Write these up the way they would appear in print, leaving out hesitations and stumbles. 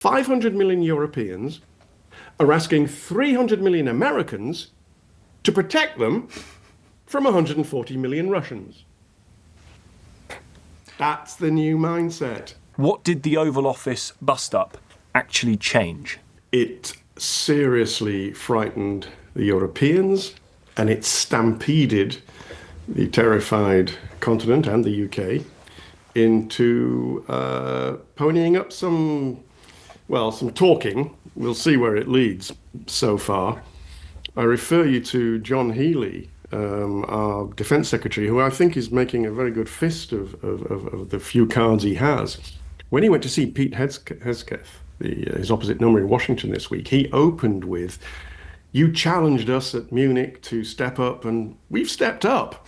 500 million Europeans are asking 300 million Americans to protect them from 140 million Russians. That's the new mindset. What did the Oval Office bust-up actually change? It seriously frightened the Europeans, and it stampeded the terrified continent and the UK into ponying up some talking. We'll see where it leads so far. I refer you to John Healey, our Defence Secretary, who I think is making a very good fist of the few cards he has. When he went to see Pete Hegseth, his opposite number in Washington this week, he opened with, "You challenged us at Munich to step up, and we've stepped up."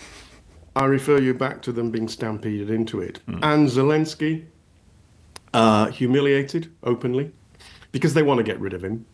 I refer you back to them being stampeded into it. And Zelensky, humiliated openly, because they want to get rid of him.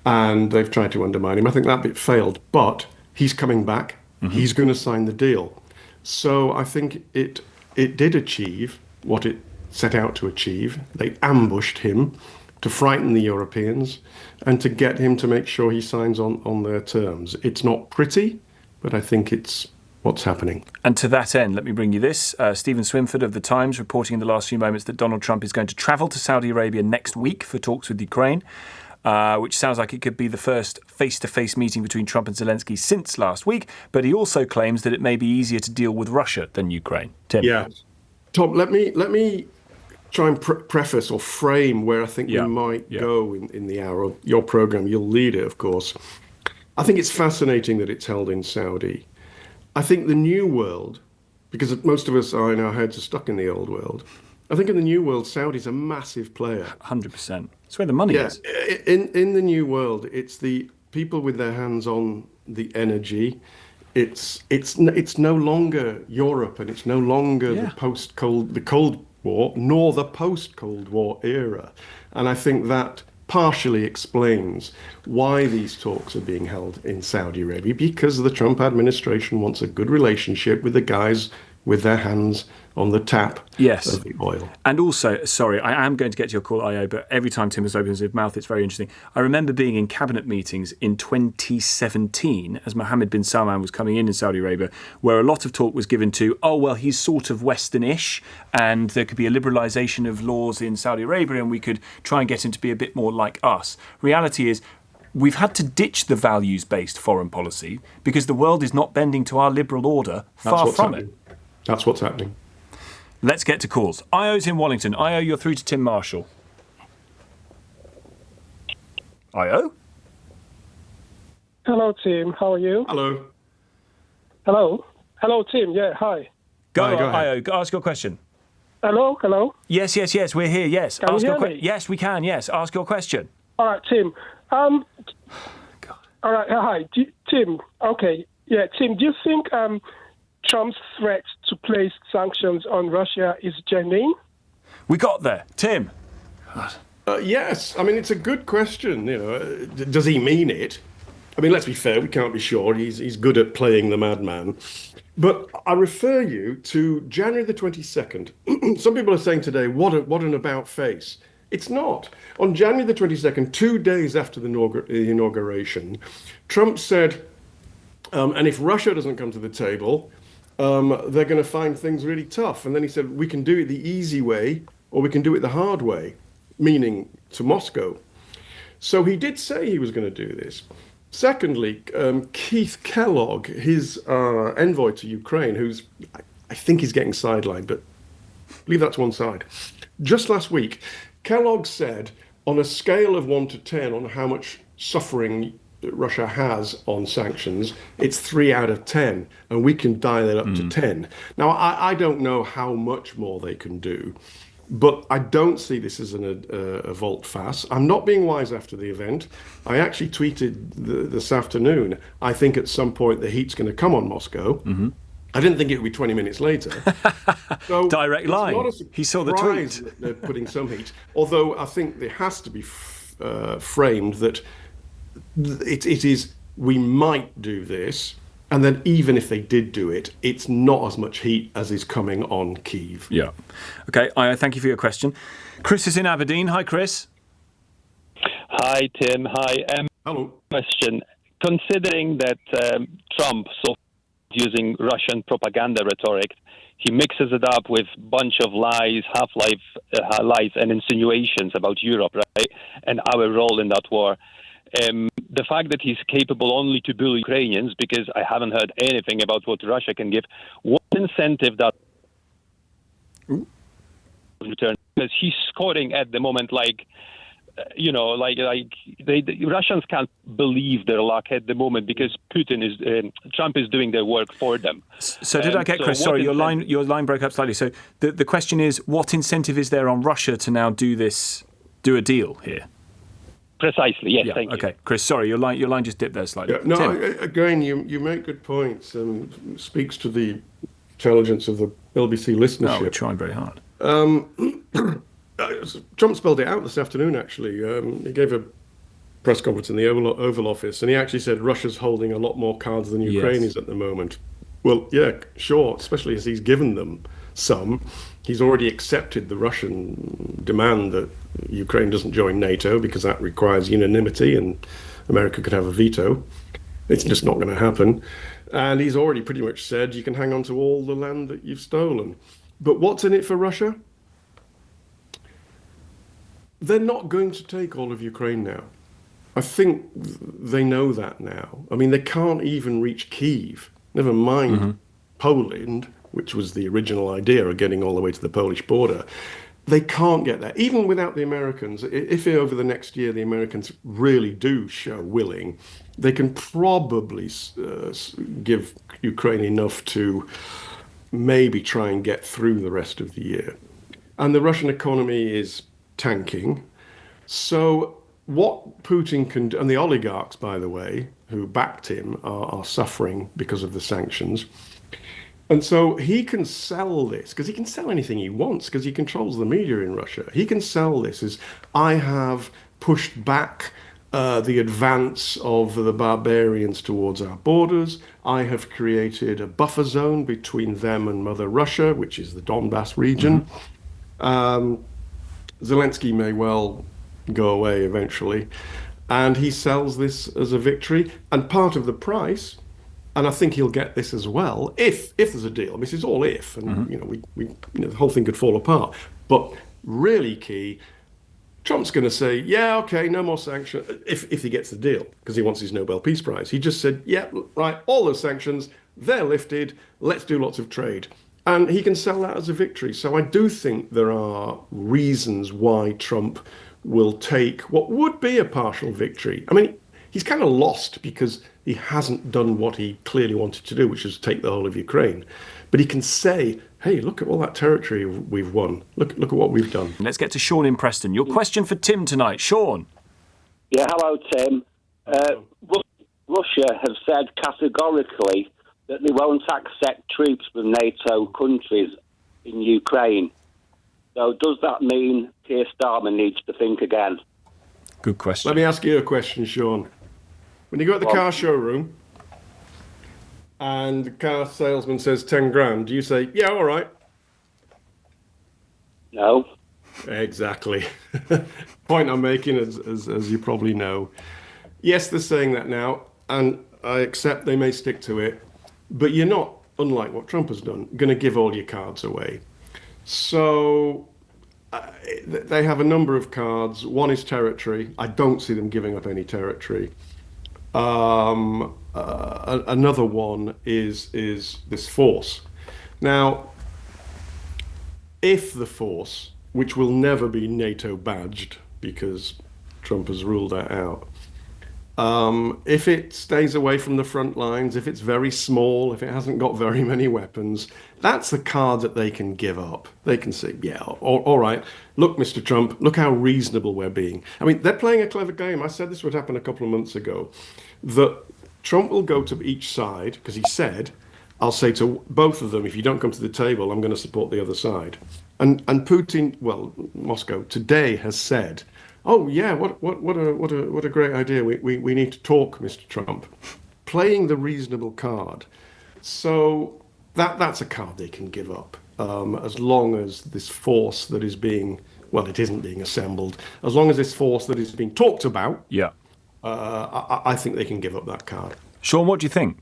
And they've tried to undermine him. I think that bit failed, but he's coming back. He's going to sign the deal. So I think it did achieve what it set out to achieve. They ambushed him to frighten the Europeans and to get him to make sure he signs on their terms. It's not pretty, but I think it's what's happening. And to that end, let me bring you this. Stephen Swinford of The Times reporting in the last few moments that Donald Trump is going to travel to Saudi Arabia next week for talks with Ukraine, which sounds like it could be the first face-to-face meeting between Trump and Zelensky since last week. But he also claims that it may be easier to deal with Russia than Ukraine. Tim? Yeah. Tom, let me try and preface or frame where I think we might go in the hour. Your program, you'll lead it, of course. I think it's fascinating that it's held in Saudi. I think the new world, because most of us are in our heads are stuck in the old world, I think in the new world, Saudi's a massive player. 100%. That's where the money is. In the new world, it's the people with their hands on the energy. It's no longer Europe, and it's no longer the Cold War, nor the post-Cold War era. And I think that partially explains why these talks are being held in Saudi Arabia, because the Trump administration wants a good relationship with the guys with their hands on the tap of the oil. And also, sorry, I am going to get to your call, IO, but every time Tim has opened his mouth, it's very interesting. I remember being in cabinet meetings in 2017 as Mohammed bin Salman was coming in Saudi Arabia, where a lot of talk was given to, he's sort of Western-ish, and there could be a liberalisation of laws in Saudi Arabia, and we could try and get him to be a bit more like us. Reality is, we've had to ditch the values-based foreign policy because the world is not bending to our liberal order. Far from it. That's what's happening. Let's get to calls. IO's in Wallington. IO, you're through to Tim Marshall. IO? Hello, Tim. How are you? Hello. Hello, Tim. Yeah, hi. Go IO. Ask your question. Hello. Yes. We're here. Yes. Can you hear me? Yes, we can. Yes. Ask your question. All right, Tim. God. All right. Hi, Tim. Okay. Yeah, Tim. Do you think Trump's threat to place sanctions on Russia is genuine? We got there. Tim. Yes. I mean, it's a good question. Does he mean it? I mean, let's be fair. We can't be sure. He's good at playing the madman. But I refer you to January the 22nd. Some people are saying today, what an about face. It's not. On January the 22nd, 2 days after the inauguration, Trump said, and if Russia doesn't come to the table, they're going to find things really tough. And then he said, we can do it the easy way, or we can do it the hard way, meaning to Moscow. So he did say he was going to do this. Secondly, Keith Kellogg, his envoy to Ukraine, who's, I think he's getting sidelined, but leave that to one side. Just last week, Kellogg said, on a scale of 1 to 10 on how much suffering Russia has on sanctions, it's 3 out of 10, and we can dial it up to 10. Now, I don't know how much more they can do, but I don't see this as a volte-face. I'm not being wise after the event. I actually tweeted this afternoon, I think at some point the heat's going to come on Moscow. Mm-hmm. I didn't think it would be 20 minutes later. So direct line. He saw the tweet. That they're putting some heat, although I think there has to be framed that it is, we might do this, and then even if they did do it, it's not as much heat as is coming on Kyiv. Yeah. Okay, I thank you for your question. Chris is in Aberdeen. Hi, Chris. Hi, Tim. Hi. Hello. Question. Considering that Trump so using Russian propaganda rhetoric, he mixes it up with a bunch of lies, lies and insinuations about Europe, right, and our role in that war. The fact that he's capable only to bully Ukrainians, because I haven't heard anything about what Russia can give, what incentive that return? Because he's scoring at the moment the Russians can't believe their luck at the moment because Trump is doing their work for them. So did I get Chris? Sorry, your line broke up slightly. So the question is, what incentive is there on Russia to now do a deal here? Precisely, yes. Thank you. Okay, Chris. Sorry, your line just dipped there slightly. Yeah, no, again, you make good points and speaks to the intelligence of the LBC listenership. No, we're trying very hard. Trump spelled it out this afternoon, actually. He gave a press conference in the Oval Office, and he actually said Russia's holding a lot more cards than Ukraine is at the moment. Well, yeah, sure, especially as he's given them some. He's already accepted the Russian demand that Ukraine doesn't join NATO because that requires unanimity and America could have a veto. It's just not going to happen. And he's already pretty much said you can hang on to all the land that you've stolen. But what's in it for Russia? They're not going to take all of Ukraine now. I think they know that now. I mean, they can't even reach Kyiv, never mind Poland, which was the original idea of getting all the way to the Polish border. They can't get there, even without the Americans. If over the next year the Americans really do show willing, they can probably give Ukraine enough to maybe try and get through the rest of the year. And the Russian economy is tanking. So what Putin can do, and the oligarchs, by the way, who backed him are suffering because of the sanctions. And so he can sell this, because he can sell anything he wants, because he controls the media in Russia. He can sell this as, I have pushed back the advance of the barbarians towards our borders. I have created a buffer zone between them and Mother Russia, which is the Donbass region. Zelensky may well go away eventually. And he sells this as a victory. And part of the price, and I think he'll get this as well, if there's a deal. I mean, this is all if, and the whole thing could fall apart. But really key, Trump's going to say, yeah, okay, no more sanctions, if he gets the deal, because he wants his Nobel Peace Prize. He just said, yeah, right, all those sanctions, they're lifted, let's do lots of trade. And he can sell that as a victory. So I do think there are reasons why Trump will take what would be a partial victory. I mean, he's kind of lost because he hasn't done what he clearly wanted to do, which is take the whole of Ukraine. But he can say, hey, look at all that territory we've won. Look at what we've done. Let's get to Sean in Preston. Your question for Tim tonight. Sean. Yeah, hello, Tim. Russia have said categorically that they won't accept troops from NATO countries in Ukraine. So does that mean Keir Starmer needs to think again? Good question. Let me ask you a question, Sean. When you go to the car showroom and the car salesman says 10 grand, do you say, yeah, all right? No. Exactly. Point I'm making, as you probably know. Yes, they're saying that now, and I accept they may stick to it, but you're not, unlike what Trump has done, going to give all your cards away. So they have a number of cards. One is territory. I don't see them giving up any territory. Another one is this force. Now, if the force, which will never be NATO badged because Trump has ruled that out, if it stays away from the front lines, if it's very small, if it hasn't got very many weapons, that's the card that they can give up. They can say, yeah, all right, look, Mr. Trump, look how reasonable we're being. I mean, they're playing a clever game. I said this would happen a couple of months ago, that Trump will go to each side, because he said, I'll say to both of them, if you don't come to the table, I'm going to support the other side. And Putin, well, Moscow today has said, oh yeah, what a great idea. We need to talk, Mr. Trump. Playing the reasonable card. So that's a card they can give up, as long as this force that is being well, it isn't being assembled. As long as this force that is being talked about, Yeah. I think they can give up that card. Sean, what do you think?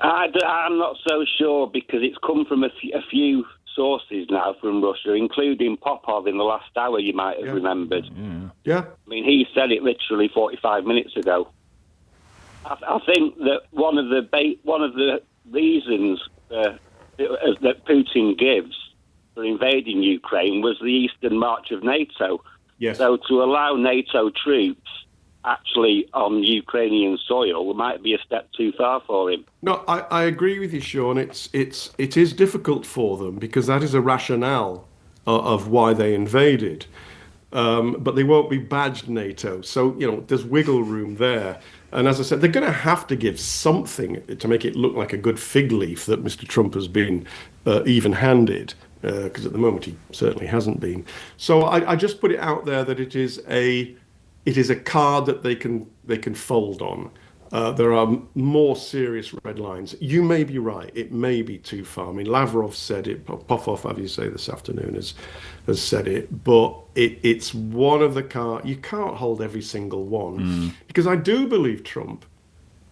I'm not so sure, because it's come from a few sources now from Russia, including Popov in the last hour, you might have remembered. Yeah. I mean, he said it literally 45 minutes ago. I think that one of the reasons that Putin gives for invading Ukraine was the Eastern March of NATO. Yes. So to allow NATO troops actually on Ukrainian soil might be a step too far for him. No, I agree with you, Sean. It is difficult for them because that is a rationale of why they invaded. But they won't be badged NATO. So, there's wiggle room there. And as I said, they're going to have to give something to make it look like a good fig leaf that Mr. Trump has been even-handed, because at the moment he certainly hasn't been. So I just put it out there that it is a card that they can fold on. There are more serious red lines. You may be right. It may be too far. I mean, Lavrov said it. Popov, as you say, this afternoon has said it. But it's one of the cards. You can't hold every single one. Because I do believe Trump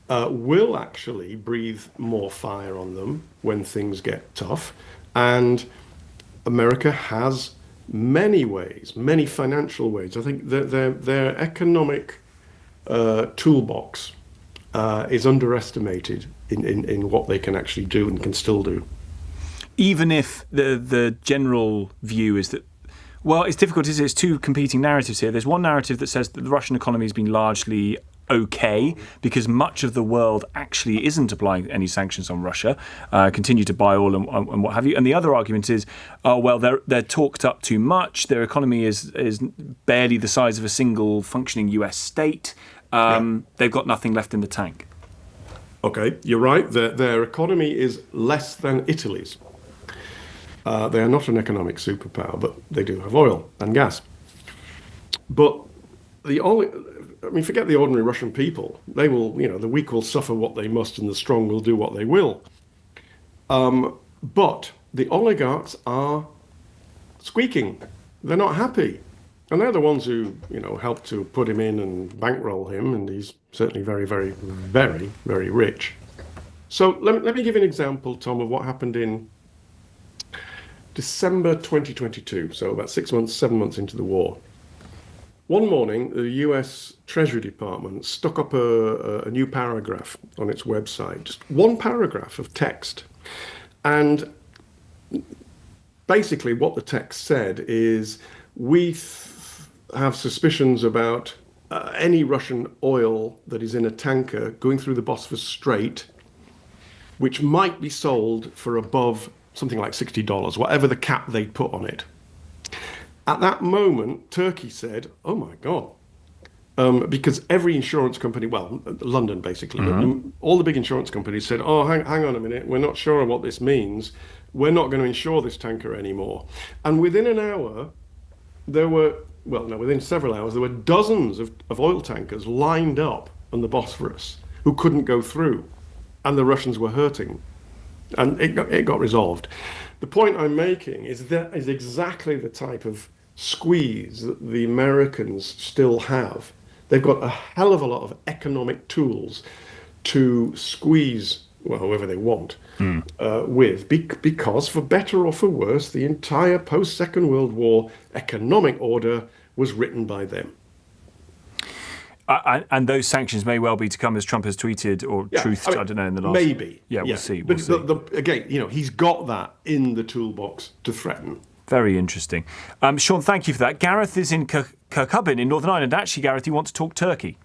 will actually breathe more fire on them when things get tough. And America has many ways, many financial ways. I think their economic toolbox is underestimated in what they can actually do and can still do. Even if the general view is that, well, it's difficult, isn't it? It's two competing narratives here. There's one narrative that says that the Russian economy has been largely okay because much of the world actually isn't applying any sanctions on Russia, continue to buy oil and what have you. And the other argument is, oh, well, they're talked up too much. Their economy is barely the size of a single functioning US state. They've got nothing left in the tank. Okay, you're right. Their economy is less than Italy's. They are not an economic superpower, but they do have oil and gas. But forget the ordinary Russian people. They will, the weak will suffer what they must and the strong will do what they will. But the oligarchs are squeaking. They're not happy. And they're the ones who, helped to put him in and bankroll him, and he's certainly very, very, very, very rich. So let me give you an example, Tom, of what happened in December 2022, so about 7 months into the war. One morning, the US Treasury Department stuck up a new paragraph on its website, just one paragraph of text. And basically what the text said is, we have suspicions about any Russian oil that is in a tanker going through the Bosphorus Strait, which might be sold for above something like $60, whatever the cap they put on it. At that moment, Turkey said, oh my God, because every insurance company, well, London basically, all the big insurance companies said, oh, hang on a minute, we're not sure what this means. We're not going to insure this tanker anymore. And within an hour, within several hours, there were dozens of oil tankers lined up on the Bosphorus who couldn't go through, and the Russians were hurting. And it got resolved. The point I'm making is that is exactly the type of squeeze that the Americans still have. They've got a hell of a lot of economic tools to squeeze, well, whoever they want, because for better or for worse, the entire post-Second World War economic order was written by them. And those sanctions may well be to come, as Trump has tweeted or truthed, I don't know, in the last... Maybe. We'll see. But again, he's got that in the toolbox to threaten. Very interesting. Sean, thank you for that. Gareth is in Kirkcudbright in Northern Ireland. Actually, Gareth, you want to talk Turkey?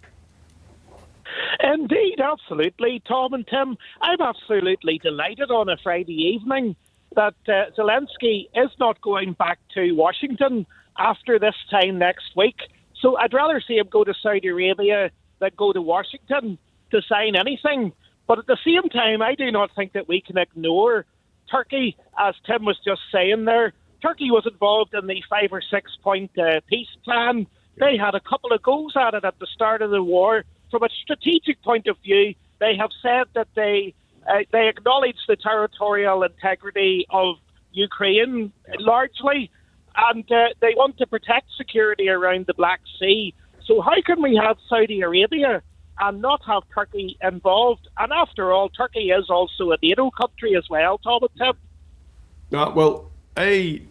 Indeed, absolutely. Tom and Tim, I'm absolutely delighted on a Friday evening that Zelensky is not going back to Washington after this time next week. So I'd rather see him go to Saudi Arabia than go to Washington to sign anything. But at the same time, I do not think that we can ignore Turkey, as Tim was just saying there. Turkey was involved in the 5 or 6 point peace plan. They had a couple of goes at it at the start of the war. From a strategic point of view, they have said that they acknowledge the territorial integrity of Ukraine largely, and they want to protect security around the Black Sea. So how can we have Saudi Arabia and not have Turkey involved? And after all, Turkey is also a NATO country as well, Tom and Tim. Well, A,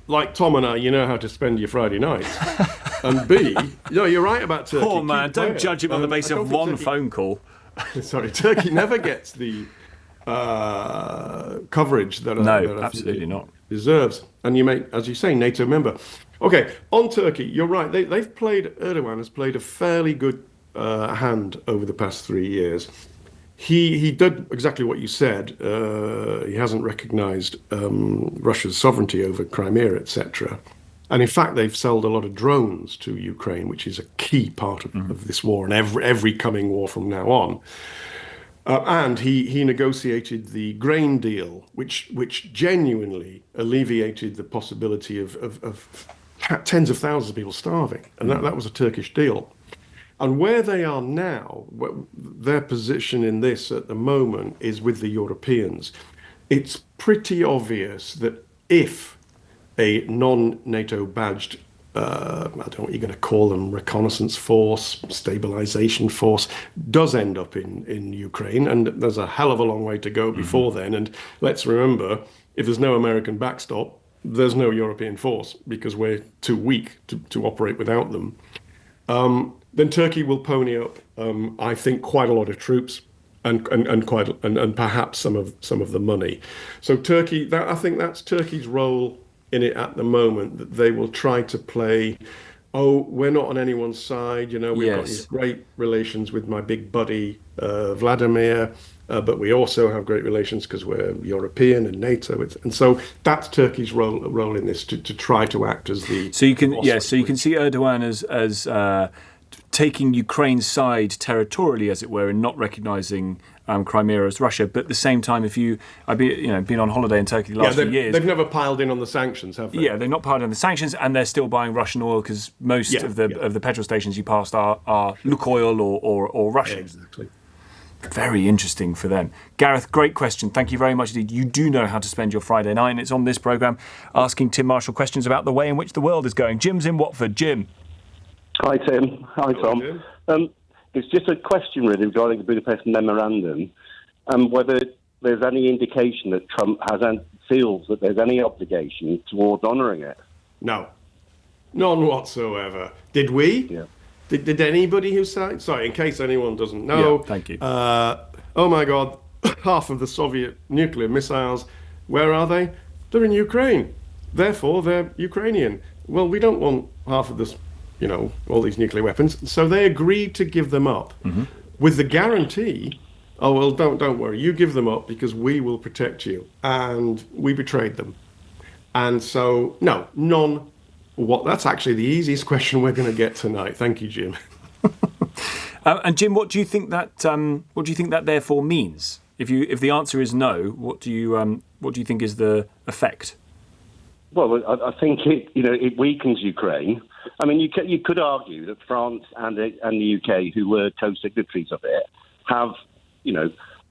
like Tom and I, you know how to spend your Friday nights. And B, you're right about Turkey. Poor man, don't judge him on the basis of one phone call. Sorry, Turkey never gets the coverage that absolutely not deserves. And as you say, NATO member. Okay, on Turkey, you're right. Erdogan has played a fairly good hand over the past 3 years. He did exactly what you said. He hasn't recognized Russia's sovereignty over Crimea, etc. And in fact, they've sold a lot of drones to Ukraine, which is a key part of this war and every coming war from now on. And he negotiated the grain deal, which genuinely alleviated the possibility of tens of thousands of people starving. And that was a Turkish deal. And where they are now, their position in this at the moment is with the Europeans. It's pretty obvious that if a non-NATO badged, I don't know what you're going to call them, reconnaissance force, stabilization force, does end up in Ukraine, and there's a hell of a long way to go before then. And let's remember, if there's no American backstop, there's no European force because we're too weak to operate without them. Then Turkey will pony up, I think, quite a lot of troops and perhaps some of the money. So Turkey, I think that's Turkey's role in it at the moment. That they will try to play, we're not on anyone's side. We've got these great relations with my big buddy Vladimir, but we also have great relations because we're European and NATO. And so that's Turkey's role in this to try to act as the. So you can see Erdogan as taking Ukraine's side territorially, as it were, and not recognising Crimea as Russia. But at the same time, I've been on holiday in Turkey the last few years. They've never piled in on the sanctions, have they? Yeah, they've not piled in on the sanctions, and they're still buying Russian oil because most of the petrol stations you passed are Lukoil or Russian. Yeah, exactly. Very interesting for them. Gareth, great question. Thank you very much indeed. You do know how to spend your Friday night, and it's on this programme asking Tim Marshall questions about the way in which the world is going. Jim's in Watford. Jim. Hi, Tim. Hi, Tom. It's just a question, really, regarding the Budapest Memorandum and whether there's any indication that Trump feels that there's any obligation towards honouring it. No. None whatsoever. Did we? Yeah. Did anybody who signed? Sorry, in case anyone doesn't know. Yeah, thank you. Oh, my God. Half of the Soviet nuclear missiles, where are they? They're in Ukraine. Therefore, they're Ukrainian. Well, we don't want half of this, all these nuclear weapons. So they agreed to give them up with the guarantee, don't worry, you give them up because we will protect you. And we betrayed them. And so, no, none. That's actually the easiest question we're going to get tonight. Thank you, Jim. And Jim, what do you think that therefore means? If the answer is no, what do you think is the effect? Well, I think it weakens Ukraine. I mean, you could argue that France and the UK, who were co-signatories of it,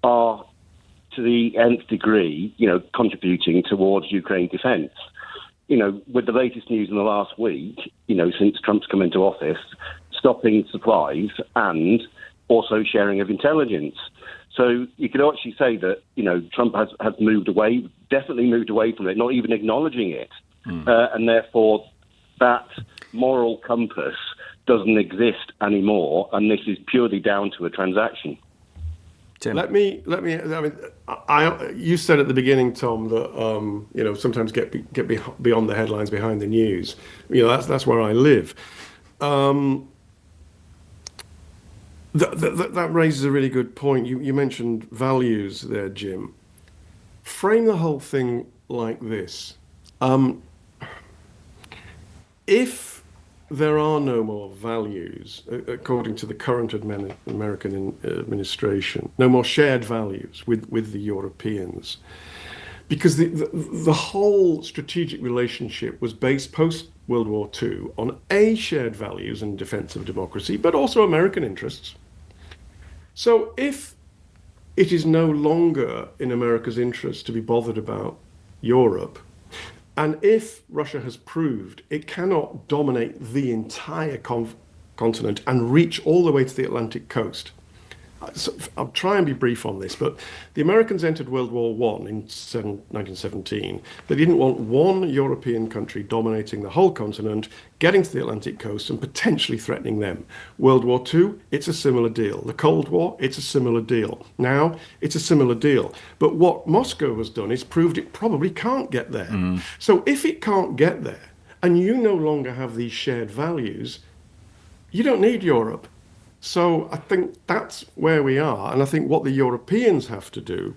are to the nth degree, contributing towards Ukraine defence. With the latest news in the last week, since Trump's come into office, stopping supplies and also sharing of intelligence. So you could actually say that, Trump has definitely moved away from it, not even acknowledging it. And therefore that moral compass doesn't exist anymore. And this is purely down to a transaction. Tim. Let me. I mean, you said at the beginning, Tom, that sometimes get beyond the headlines, behind the news. That's where I live. That raises a really good point. You mentioned values there, Jim. Frame the whole thing like this: if there are no more values, according to the current American administration, no more shared values with the Europeans, because the whole strategic relationship was based post-World War II on shared values and defense of democracy, but also American interests. So if it is no longer in America's interest to be bothered about Europe, And if Russia has proved it cannot dominate the entire continent and reach all the way to the Atlantic coast, so I'll try and be brief on this, but the Americans entered World War I in 1917. They didn't want one European country dominating the whole continent, getting to the Atlantic coast and potentially threatening them. World War II, it's a similar deal. The Cold War, it's a similar deal. Now, it's a similar deal. But what Moscow has done is proved it probably can't get there. So if it can't get there, and you no longer have these shared values, you don't need Europe. So I think that's where we are. And I think what the Europeans have to do,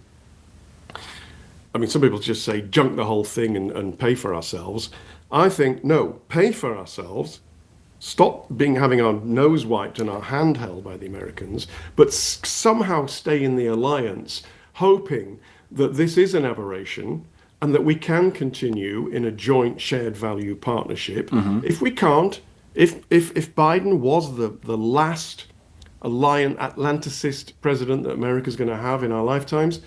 I mean, some people just say junk the whole thing and pay for ourselves. I think, no, pay for ourselves, stop having our nose wiped and our hand held by the Americans, but somehow stay in the alliance, hoping that this is an aberration and that we can continue in a joint shared value partnership. If we can't, if Biden was the last Atlanticist president that America's going to have in our lifetimes,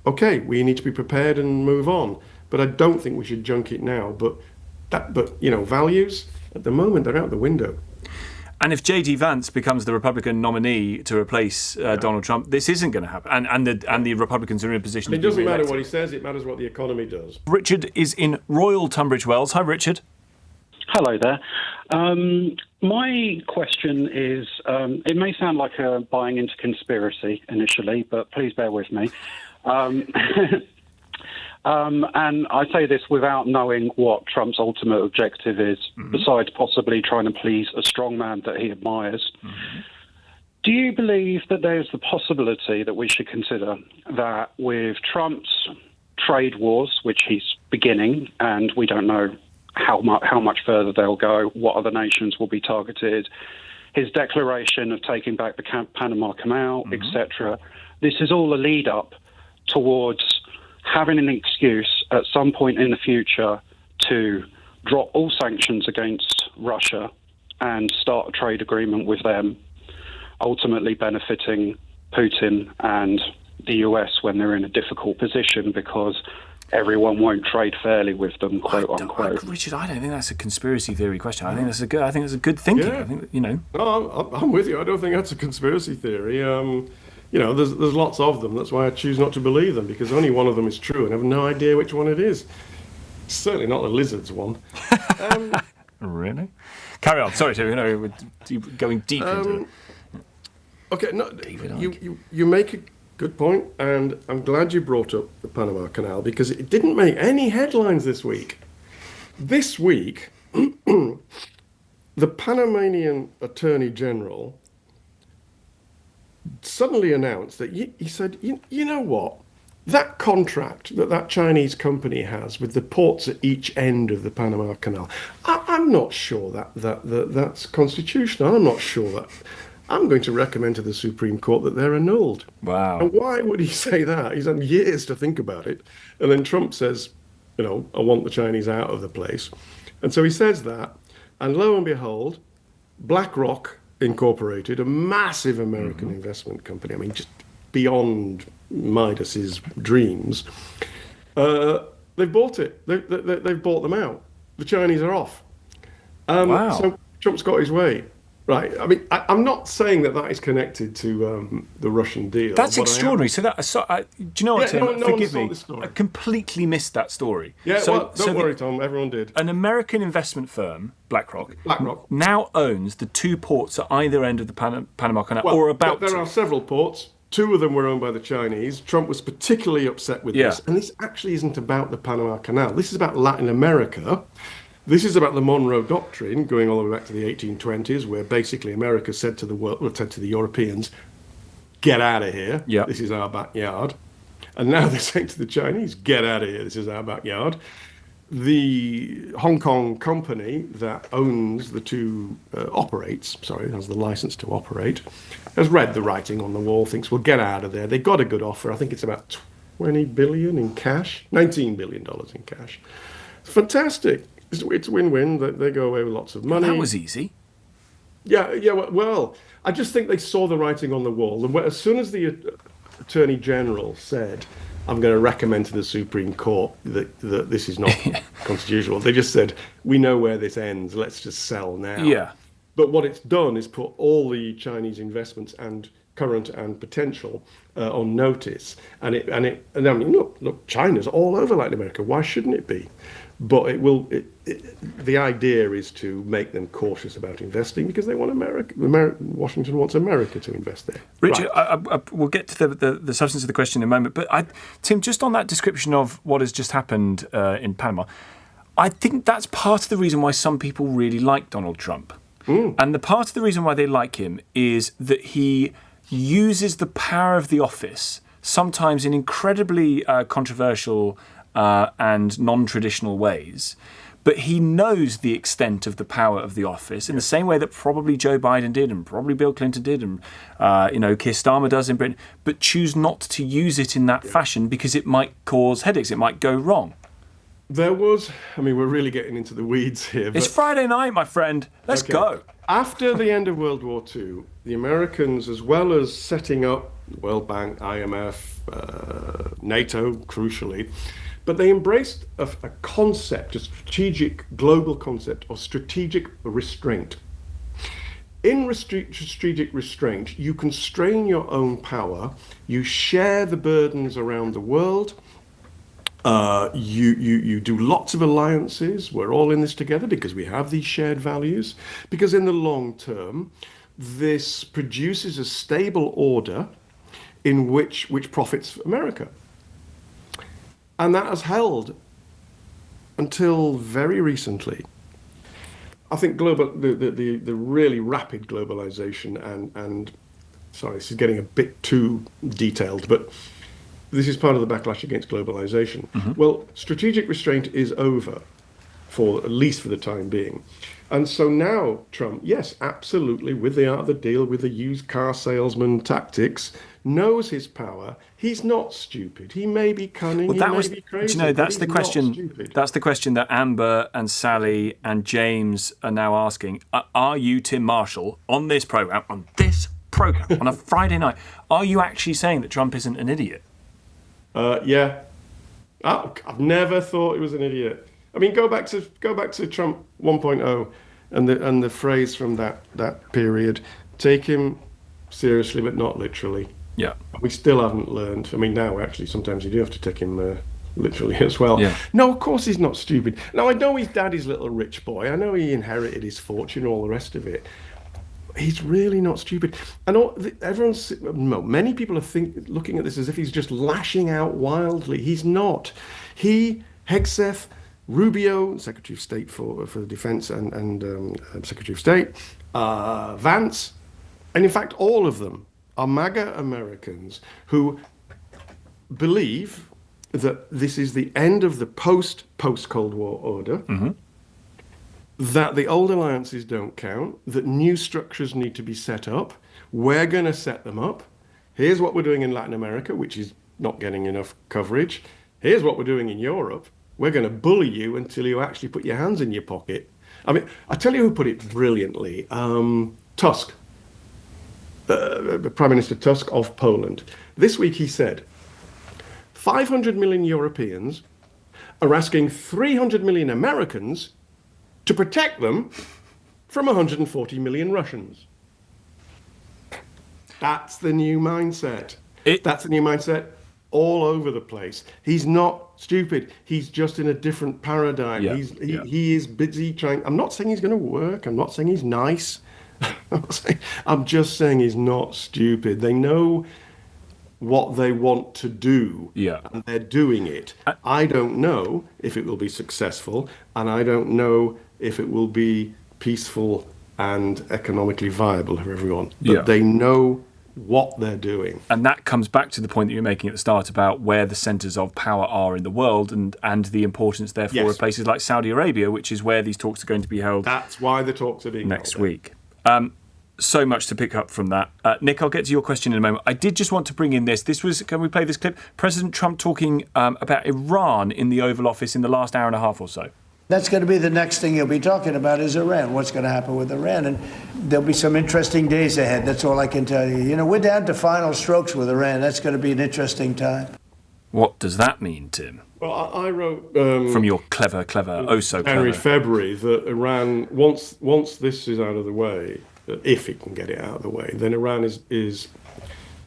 okay, we need to be prepared and move on. But I don't think we should junk it now. But values at the moment they're out the window. And if J.D. Vance becomes the Republican nominee to replace Donald Trump, this isn't going to happen. And the Republicans are in a position. It doesn't matter what he says; it matters what the economy does. Richard is in Royal Tunbridge Wells. Hi, Richard. Hello there. My question is, it may sound like buying into conspiracy initially, but please bear with me. And I say this without knowing what Trump's ultimate objective is, besides possibly trying to please a strongman that he admires. Do you believe that there's the possibility that we should consider that with Trump's trade wars, which he's beginning, and we don't know how much further they'll go, what other nations will be targeted, his declaration of taking back the Panama Canal, etc. This is all a lead up towards having an excuse at some point in the future to drop all sanctions against Russia and start a trade agreement with them, ultimately benefiting Putin and the US when they're in a difficult position because everyone won't trade fairly with them, quote unquote. Richard, I don't think that's a conspiracy theory question. I think that's a good thinking. Yeah. I think, you know. No, I'm with you. I don't think that's a conspiracy theory. There's lots of them. That's why I choose not to believe them, because only one of them is true, and I have no idea which one it is. Certainly not the lizards one. Really? Carry on. Sorry, we're going deep into it. Okay, no, you make a good point, and I'm glad you brought up the Panama Canal, because it didn't make any headlines this week. This week, the Panamanian Attorney General suddenly announced that he said, you know what? That contract that Chinese company has with the ports at each end of the Panama Canal, I'm not sure that's constitutional. I'm not sure that. I'm going to recommend to the Supreme Court that they're annulled. Wow. And why would he say that? He's had years to think about it. And then Trump says, I want the Chinese out of the place. And so he says that. And lo and behold, BlackRock Incorporated, a massive American investment company, I mean, just beyond Midas's dreams, they've bought it. They've bought them out. The Chinese are off. Wow. So Trump's got his way. Right. I mean, I'm not saying that is connected to the Russian deal. That's extraordinary. Do you know what, Tim? Forgive me. I completely missed that story. Yeah, don't worry, Tom. Everyone did. An American investment firm, BlackRock, now owns the two ports at either end of the Panama Canal, or about There are several ports. Two of them were owned by the Chinese. Trump was particularly upset with this. And this actually isn't about the Panama Canal. This is about Latin America. This is about the Monroe Doctrine, going all the way back to the 1820s, where basically America said to the Europeans, get out of here. Yep. This is our backyard. And now they're saying to the Chinese, get out of here. This is our backyard. The Hong Kong company that owns the two, has the license to operate, has read the writing on the wall, thinks, well, get out of there. They got a good offer. I think it's about $20 billion in cash, $19 billion in cash. It's fantastic. It's win-win. They go away with lots of money. That was easy. Yeah. Well, I just think they saw the writing on the wall. And as soon as the Attorney General said, I'm going to recommend to the Supreme Court that this is not constitutional. They just said, we know where this ends. Let's just sell now. Yeah. But what it's done is put all the Chinese investments and current and potential on notice. And I mean, look, China's all over Latin America. Why shouldn't it be? But the idea is to make them cautious about investing because they want Washington wants America to invest there. Richard, Right. we'll get to the substance of the question in a moment. But Tim, just on that description of what has just happened in Panama, I think that's part of the reason why some people really like Donald Trump. And the part of the reason why they like him is that he uses the power of the office, sometimes in incredibly controversial and non-traditional ways, but he knows the extent of the power of the office in the same way that probably Joe Biden did and probably Bill Clinton did and Keir Starmer does in Britain, but choose not to use it in that fashion because it might cause headaches, it might go wrong. There was, I mean, we're really getting into the weeds here. It's Friday night, my friend. Let's go. After the end of World War II, the Americans, as well as setting up the World Bank, IMF, NATO, crucially, but they embraced a concept, a strategic global concept of strategic restraint. In strategic restraint, you constrain your own power, you share the burdens around the world, you do lots of alliances. We're all in this together because we have these shared values. Because in the long term, this produces a stable order in which profits America. And that has held until very recently. I think the really rapid globalization and sorry, this is getting a bit too detailed, but this is part of the backlash against globalization. Well, strategic restraint is over, at least for the time being. And so now Trump, yes, absolutely, with the art of the deal, with the used car salesman tactics, knows his power. He's not stupid. He may be cunning, he may be crazy. That's the question. That's the question that Amber and Sally and James are now asking. Are you, Tim Marshall, on this program, on a Friday night, are you actually saying that Trump isn't an idiot? Yeah. I've never thought he was an idiot. I mean, go back to Trump 1.0 and the phrase from that period. Take him seriously, but not literally. Yeah. We still haven't learned. I mean, now actually, sometimes you do have to take him literally as well. Yeah. No, of course he's not stupid. Now I know he's daddy's little rich boy. I know he inherited his fortune, all the rest of it. He's really not stupid. And many people are looking at this as if he's just lashing out wildly. He's not. He, Hegseth, Rubio, Secretary of State for Defense and Secretary of State, Vance, and in fact, all of them are MAGA Americans who believe that this is the end of the post-Cold War order, that the old alliances don't count, that new structures need to be set up. We're going to set them up. Here's what we're doing in Latin America, which is not getting enough coverage. Here's what we're doing in Europe. We're going to bully you until you actually put your hands in your pocket. I mean, I tell you who put it brilliantly. Tusk, Prime Minister Tusk of Poland. This week he said, 500 million Europeans are asking 300 million Americans to protect them from 140 million Russians. That's the new mindset. That's the new mindset all over the place. He's not stupid. He's just in a different paradigm. Yeah. He is busy trying. I'm not saying he's going to work. I'm not saying he's nice. I'm just saying he's not stupid. They know what they want to do, and they're doing it. I don't know if it will be successful, and I don't know if it will be peaceful and economically viable for everyone. But they know what they're doing. And that comes back to the point that you're making at the start about where the centres of power are in the world and the importance, therefore, of places like Saudi Arabia, which is where these talks are going to be held. That's why the talks are being next held week. So much to pick up from that. Nick, I'll get to your question in a moment. I did just want to bring in this. Can we play this clip? President Trump talking about Iran in the Oval Office in the last hour and a half or so. That's going to be the next thing he'll be talking about is Iran. What's going to happen with Iran? And there'll be some interesting days ahead. That's all I can tell you. You know, we're down to final strokes with Iran. That's going to be an interesting time. What does that mean, Tim? Well, I wrote From your clever, oh so January, clever. February that Iran, once this is out of the way, if it can get it out of the way, then Iran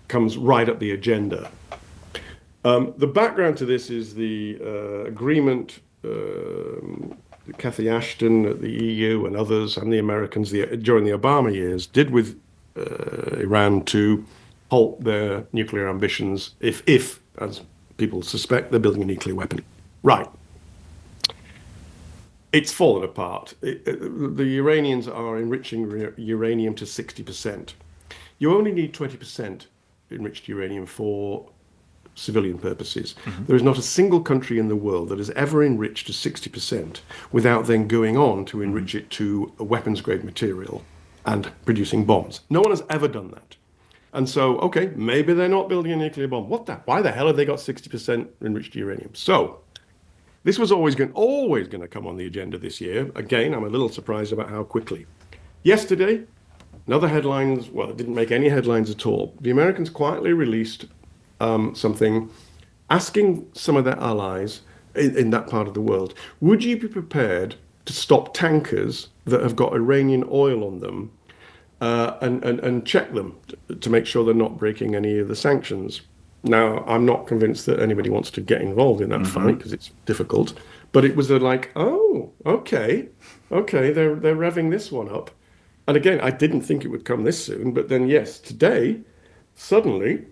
comes right up the agenda. The background to this is the agreement Cathy Ashton at the EU and others and the Americans during the Obama years did with Iran to halt their nuclear ambitions if, as people suspect, they're building a nuclear weapon. Right. It's fallen apart. The Iranians are enriching uranium to 60%. You only need 20% enriched uranium for civilian purposes. Mm-hmm. There is not a single country in the world that has ever enriched to 60% without then going on to enrich it to a weapons-grade material and producing bombs. No one has ever done that. And so, okay, maybe they're not building a nuclear bomb. Why the hell have they got 60% enriched uranium? So this was always going to come on the agenda this year. Again, I'm a little surprised about how quickly. Yesterday, another headlines, well, it didn't make any headlines at all. The Americans quietly released something asking some of their allies in that part of the world, would you be prepared to stop tankers that have got Iranian oil on them and check them to make sure they're not breaking any of the sanctions? Now, I'm not convinced that anybody wants to get involved in that fight because it's difficult. But it was like, oh, okay, they're revving this one up. And again, I didn't think it would come this soon. But then, yes, today, suddenly,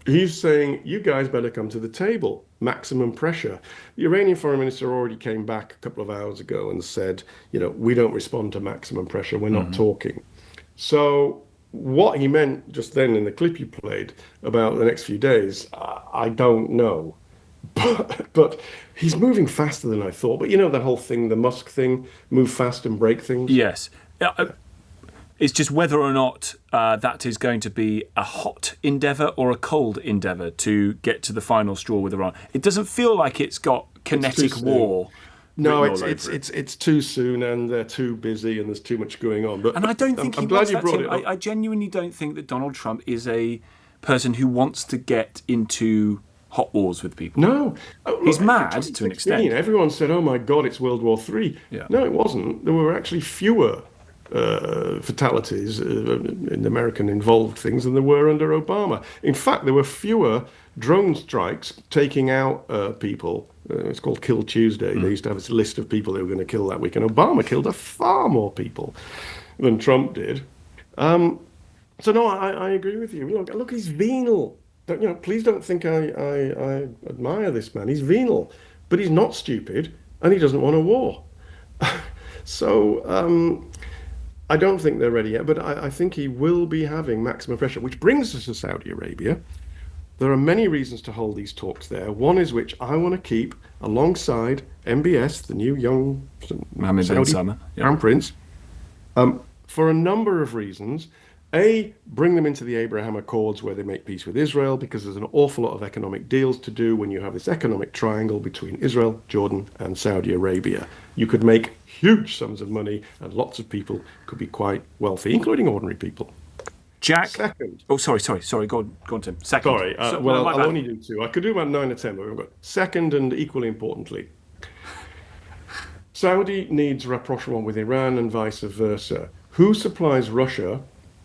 he's saying, you guys better come to the table. Maximum pressure. The Iranian foreign minister already came back a couple of hours ago and said, we don't respond to maximum pressure. We're not talking. So what he meant just then in the clip you played about the next few days, I don't know. But he's moving faster than I thought. But the whole thing, the Musk thing, move fast and break things. Yes. It's just whether or not that is going to be a hot endeavour or a cold endeavour to get to the final straw with Iran. It doesn't feel like it's got kinetic war. No, it's too soon, and they're too busy, and there's too much going on. But and I don't think I'm glad you brought it up. I genuinely don't think that Donald Trump is a person who wants to get into hot wars with people. No, he's mad to an extent. Everyone said, "Oh my God, it's World War III." Yeah. No, it wasn't. There were actually fewer fatalities in American involved things than there were under Obama. In fact, there were fewer drone strikes taking out people. It's called Kill Tuesday. They used to have this list of people they were going to kill that week, and Obama killed far more people than Trump did. So no, I agree with you. Look, he's venal. Please don't think I admire this man. He's venal, but he's not stupid, and he doesn't want a war. So I don't think they're ready yet, but I think he will be having maximum pressure, which brings us to Saudi Arabia. There are many reasons to hold these talks there. One is which I want to keep alongside MBS, the new young Mohammed bin Salman, Crown Prince, for a number of reasons. A, bring them into the Abraham Accords where they make peace with Israel, because there's an awful lot of economic deals to do when you have this economic triangle between Israel, Jordan, and Saudi Arabia. You could make huge sums of money, and lots of people could be quite wealthy, including ordinary people. Jack. Second. Oh, sorry. Go on, Tim. Second. Sorry. I'll only do two. I could do about 9 or 10, but we've got second, and equally importantly, Saudi needs rapprochement with Iran and vice versa. Who supplies Russia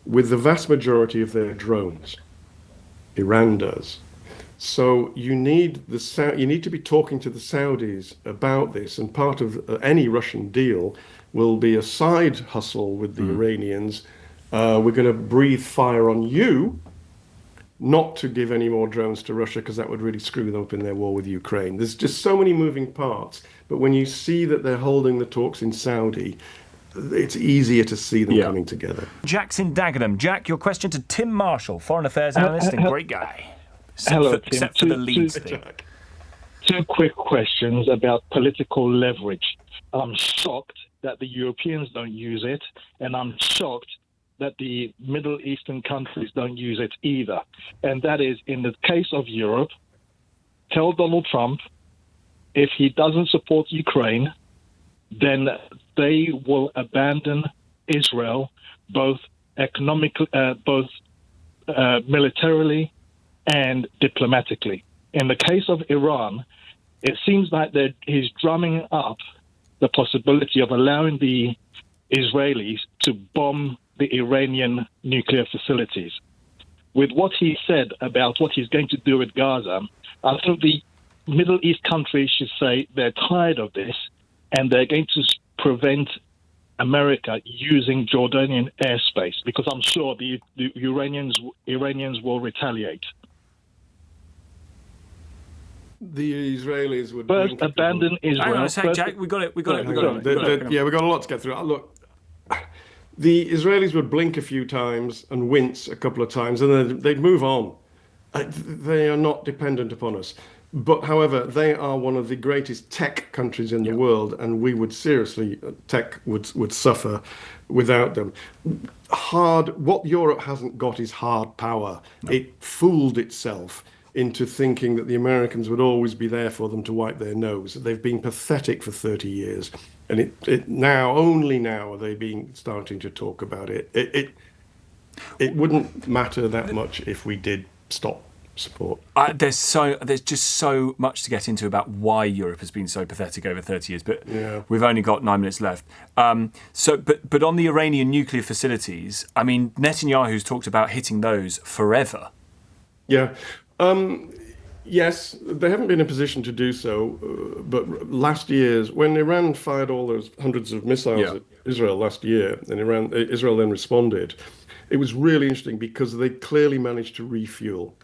with the vast majority of their drones? Iran does. So you need to be talking to the Saudis about this, and part of any Russian deal will be a side hustle with the Iranians. We're going to breathe fire on you, not to give any more drones to Russia, because that would really screw them up in their war with Ukraine. There's just so many moving parts. But when you see that they're holding the talks in Saudi, it's easier to see them coming together. Jack's in Dagenham. Jack, your question to Tim Marshall, foreign affairs analyst and great guy. Hello, Tim. Except for the Leeds thing. Two quick questions about political leverage. I'm shocked that the Europeans don't use it, and I'm shocked that the Middle Eastern countries don't use it either. And that is, in the case of Europe, tell Donald Trump, if he doesn't support Ukraine, then they will abandon Israel, both economically, militarily and diplomatically. In the case of Iran, it seems like that he's drumming up the possibility of allowing the Israelis to bomb the Iranian nuclear facilities. With what he said about what he's going to do with Gaza, I think the Middle East countries should say they're tired of this and they're going to prevent America using Jordanian airspace, because I'm sure the Iranians will retaliate. The Israelis would first abandon Israel. Hang on a sec, Jack. We got it. Yeah, we've got a lot to get through. Look, the Israelis would blink a few times and wince a couple of times, and then they'd move on. They are not dependent upon us. But, however, they are one of the greatest tech countries in the world, and we would seriously, tech would suffer without them. What Europe hasn't got is hard power. No. It fooled itself into thinking that the Americans would always be there for them to wipe their nose. They've been pathetic for 30 years, and only now are they starting to talk about it. It wouldn't matter that much if we did stop support. There's just so much to get into about why Europe has been so pathetic over 30 years, but we've only got 9 minutes left. But on the Iranian nuclear facilities, I mean, Netanyahu's talked about hitting those forever. Yeah. Yes, they haven't been in a position to do so, but last year's, when Iran fired all those hundreds of missiles at Israel last year, and Israel then responded, it was really interesting because they clearly managed to refuel.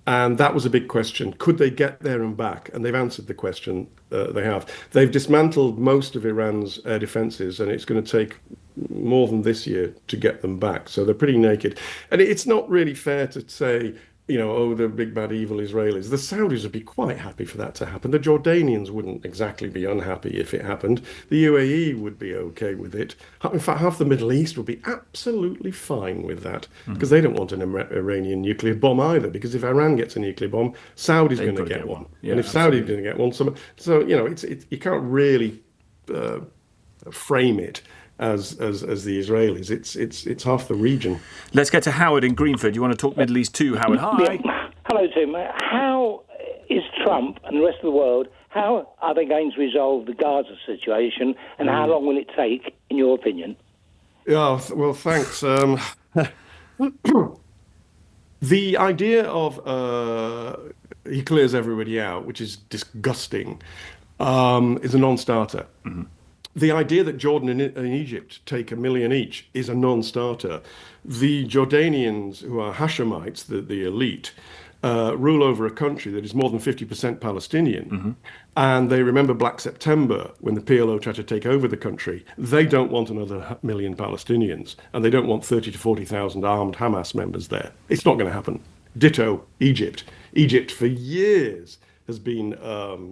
And that was a big question. Could they get there and back? And they've answered the question. They have. They've dismantled most of Iran's air defenses, and it's going to take more than this year to get them back. So they're pretty naked. And it's not really fair to say, the big bad evil Israelis. The Saudis would be quite happy for that to happen. The Jordanians wouldn't exactly be unhappy if it happened. The UAE would be okay with it. In fact, half the Middle East would be absolutely fine with that, because they don't want an Iranian nuclear bomb either, because if Iran gets a nuclear bomb, Saudi's going to get one. Yeah, and if Saudi's going to get one, you can't really frame it as the Israelis. It's half the region. Let's get to Howard in Greenford. You want to talk Middle East too, Howard? Hi. Yeah. Hello, Tim. How is Trump and the rest of the world, how are they going to resolve the Gaza situation, and how long will it take, in your opinion? Yeah, well, thanks. The idea of he clears everybody out, which is disgusting, is a non-starter. Mm-hmm. The idea that Jordan and Egypt take 1 million each is a non-starter. The Jordanians, who are Hashemites, the elite, rule over a country that is more than 50% Palestinian. Mm-hmm. And they remember Black September, when the PLO tried to take over the country. They don't want another 1 million Palestinians, and they don't want 30 to 40,000 armed Hamas members there. It's not going to happen. Ditto Egypt. Egypt, for years, has been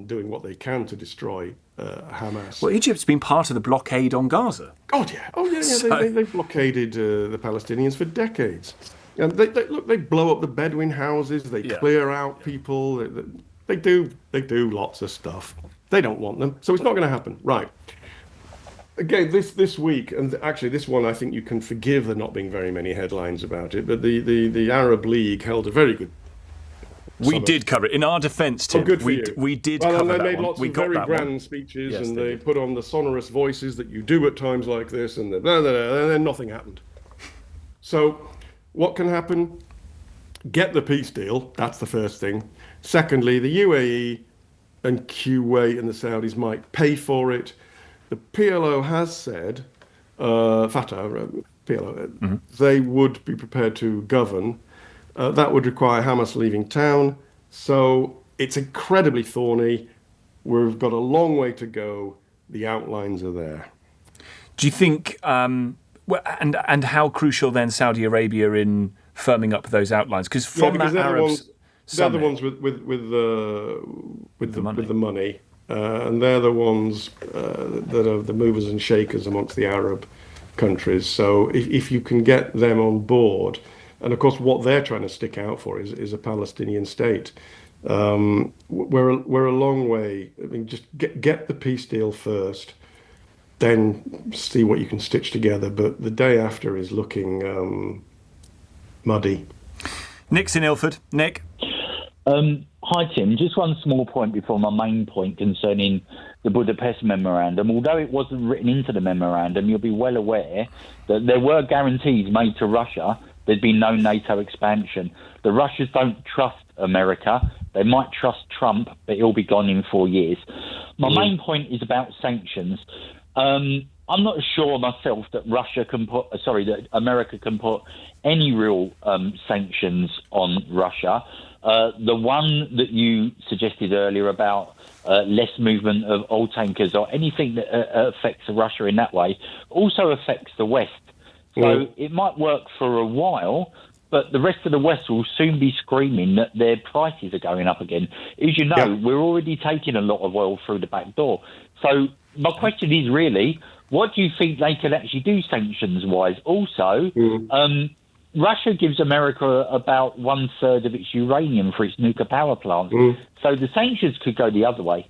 doing what they can to destroy Hamas. Well, Egypt's been part of the blockade on Gaza. God, yeah. Oh, yeah. They've blockaded the Palestinians for decades. And they blow up the Bedouin houses. They clear out people. They do lots of stuff. They don't want them, so it's not going to happen. Right. Again, this week, and actually this one, I think you can forgive there not being very many headlines about it. But the Arab League held a very good. We did cover it. In our defence, Tim, we did cover that one. They made lots of very grand speeches, and they put on the sonorous voices that you do at times like this, and and then nothing happened. So what can happen? Get the peace deal. That's the first thing. Secondly, the UAE and Kuwait and the Saudis might pay for it. The PLO has said, Fatah, PLO, they would be prepared to govern. That would require Hamas leaving town. So it's incredibly thorny. We've got a long way to go. The outlines are there. Do you think, and how crucial then Saudi Arabia in firming up those outlines? Because from that Arab they're the ones with the money, and they're the ones that are the movers and shakers amongst the Arab countries. So if you can get them on board. And of course, what they're trying to stick out for is a Palestinian state. We're a long way. I mean, just get the peace deal first, then see what you can stitch together. But the day after is looking muddy. Nick's in Ilford. Nick. Hi, Tim. Just one small point before my main point concerning the Budapest Memorandum. Although it wasn't written into the memorandum, you'll be well aware that there were guarantees made to Russia there'd be no NATO expansion. The Russians don't trust America. They might trust Trump, but he'll be gone in 4 years. My main point is about sanctions. I'm not sure myself that that America can put any real sanctions on Russia. The one that you suggested earlier about less movement of oil tankers or anything that affects Russia in that way also affects the West. So it might work for a while, but the rest of the West will soon be screaming that their prices are going up again. As you know, we're already taking a lot of oil through the back door. So my question is really, what do you think they can actually do sanctions-wise? Also, Russia gives America about 1/3 of its uranium for its nuclear power plants. So the sanctions could go the other way.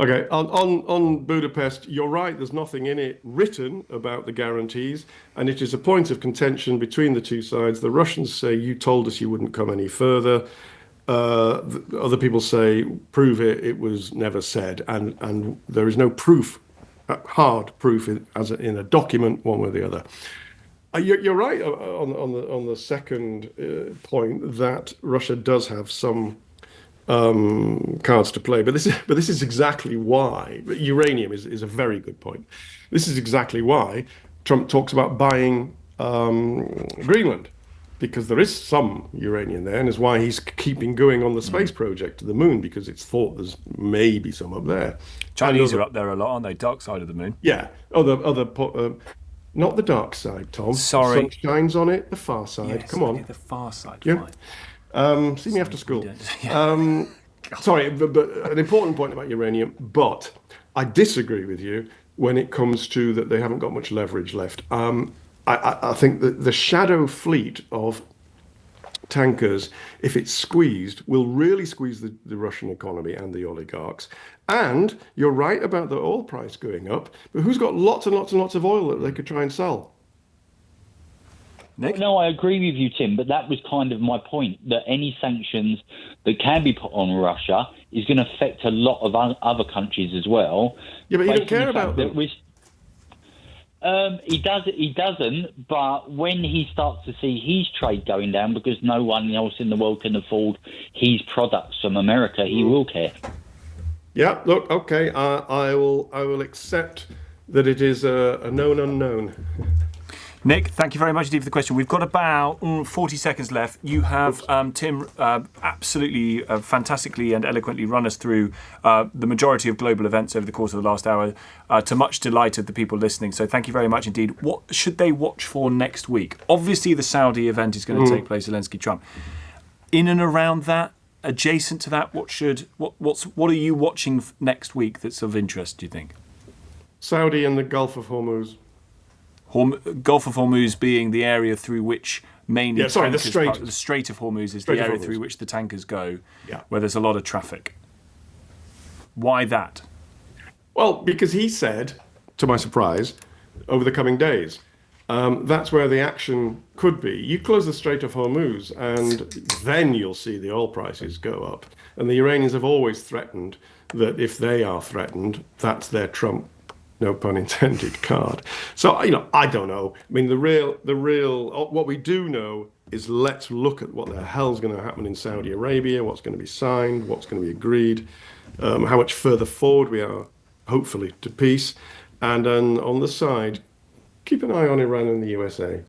Okay, on Budapest, you're right, there's nothing in it written about the guarantees, and it is a point of contention between the two sides. The Russians say, you told us you wouldn't come any further. Other people say, prove it, it was never said. And there is no proof, hard proof, as in a document, one way or the other. You're right on the second point that Russia does have some cards to play, but this is exactly why uranium is a very good point. This is exactly why Trump talks about buying Greenland, because there is some uranium there, and is why he's keeping going on the space project to the moon, because it's thought there's maybe some up there. Chinese are up there a lot, aren't they? Dark side of the moon. Yeah. Not the dark side, Tom. Sorry. The sun shines on it. The far side. Yes, Come on. the far side. Yeah. Fine. See me after school. Sorry, but an important point about uranium. But I disagree with you when it comes to that they haven't got much leverage left. I think that the shadow fleet of tankers, if it's squeezed, will really squeeze the Russian economy and the oligarchs. And you're right about the oil price going up, but who's got lots and lots and lots of oil that they could try and sell? Nick? No, I agree with you, Tim, but that was kind of my point, that any sanctions that can be put on Russia is going to affect a lot of other countries as well. Yeah, but you don't care about them. He doesn't, but when he starts to see his trade going down because no one else in the world can afford his products from America, he will care. Yeah, look, okay, I will accept that it is a known unknown. Nick, thank you very much indeed for the question. We've got about 40 seconds left. You have, Tim, absolutely fantastically and eloquently run us through the majority of global events over the course of the last hour, to much delight of the people listening. So thank you very much indeed. What should they watch for next week? Obviously, the Saudi event is going to take place, Zelensky-Trump. In and around that, adjacent to that, what are you watching next week that's of interest, do you think? Saudi and the Gulf of Hormuz. Gulf of Hormuz being the area through which mainly the Strait of Hormuz is the area through which the tankers go, where there's a lot of traffic. Why that? Well, because he said, to my surprise, over the coming days, that's where the action could be. You close the Strait of Hormuz, and then you'll see the oil prices go up. And the Iranians have always threatened that if they are threatened, that's their trump, no pun intended, card. So, I don't know. I mean, the real, what we do know is let's look at what the hell's going to happen in Saudi Arabia, what's going to be signed, what's going to be agreed, how much further forward we are, hopefully, to peace. And then on the side, keep an eye on Iran and the USA.